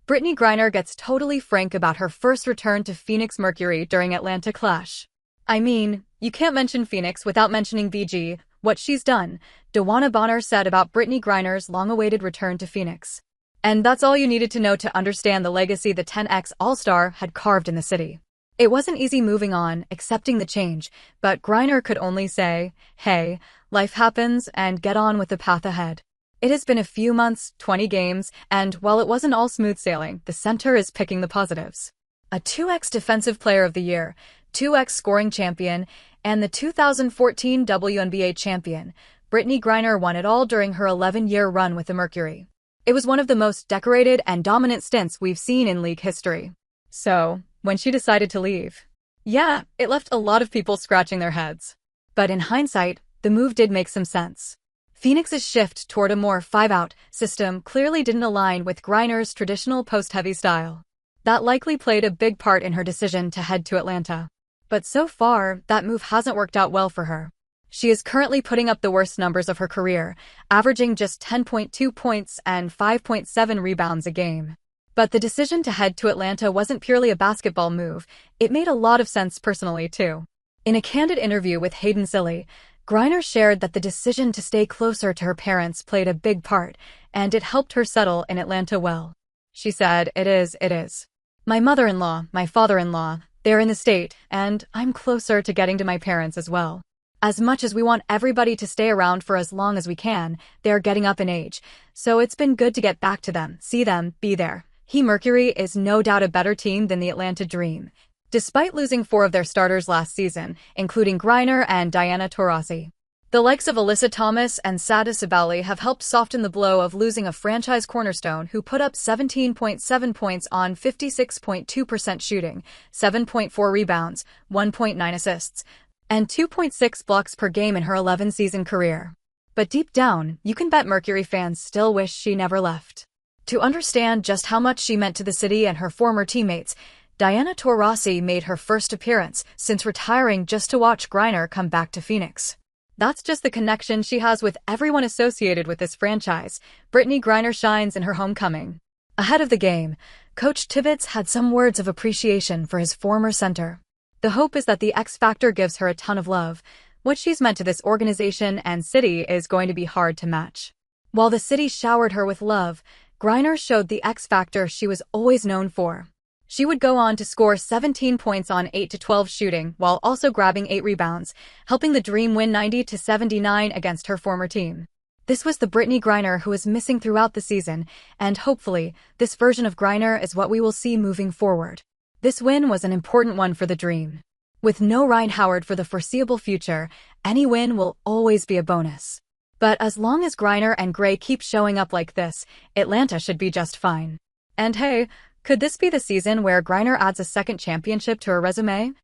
Brittney Griner gets totally frank about her first return to Phoenix Mercury during Atlanta clash. "I mean, you can't mention Phoenix without mentioning BG, what she's done," Dewana Bonner said about Brittney Griner's long-awaited return to Phoenix. And that's all you needed to know to understand the legacy the 10X All-Star had carved in the city. It wasn't easy moving on, accepting the change, but Griner could only say, "Hey, life happens," and get on with the path ahead. It has been a few months, 20 games, and while it wasn't all smooth sailing, the center is picking the positives. A 2X Defensive Player of the Year, 2X Scoring Champion, and the 2014 WNBA Champion, Brittney Griner won it all during her 11-year run with the Mercury. It was one of the most decorated and dominant stints we've seen in league history. So, when she decided to leave, yeah, it left a lot of people scratching their heads. But in hindsight, the move did make some sense. Phoenix's shift toward a more five-out system clearly didn't align with Griner's traditional post-heavy style. That likely played a big part in her decision to head to Atlanta. But so far, that move hasn't worked out well for her. She is currently putting up the worst numbers of her career, averaging just 10.2 points and 5.7 rebounds a game. But the decision to head to Atlanta wasn't purely a basketball move, it made a lot of sense personally too. In a candid interview with Hayden Silly, Griner shared that the decision to stay closer to her parents played a big part, and it helped her settle in Atlanta well. She said, It is. My mother-in-law, my father-in-law, they're in the state, and I'm closer to getting to my parents as well. As much as we want everybody to stay around for as long as we can, they're getting up in age, so it's been good to get back to them, see them, be there. Mercury is no doubt a better team than the Atlanta Dream. Despite losing 4 of their starters last season, including Griner and Diana Taurasi. The likes of Alyssa Thomas and Sada Sabali have helped soften the blow of losing a franchise cornerstone who put up 17.7 points on 56.2% shooting, 7.4 rebounds, 1.9 assists, and 2.6 blocks per game in her 11-season career. But deep down, you can bet Mercury fans still wish she never left. To understand just how much she meant to the city and her former teammates, Diana Taurasi made her first appearance since retiring just to watch Griner come back to Phoenix. That's just the connection she has with everyone associated with this franchise. Brittney Griner shines in her homecoming. Ahead of the game, Coach Tibbetts had some words of appreciation for his former center. The hope is that the X Factor gives her a ton of love. What she's meant to this organization and city is going to be hard to match. While the city showered her with love, Griner showed the X Factor she was always known for. She would go on to score 17 points on 8-12 shooting while also grabbing 8 rebounds, helping the Dream win 90-79 against her former team. This was the Brittney Griner who was missing throughout the season, and hopefully, this version of Griner is what we will see moving forward. This win was an important one for the Dream. With no Ryan Howard for the foreseeable future, any win will always be a bonus. But as long as Griner and Gray keep showing up like this, Atlanta should be just fine. And hey, could this be the season where Griner adds a second championship to her resume?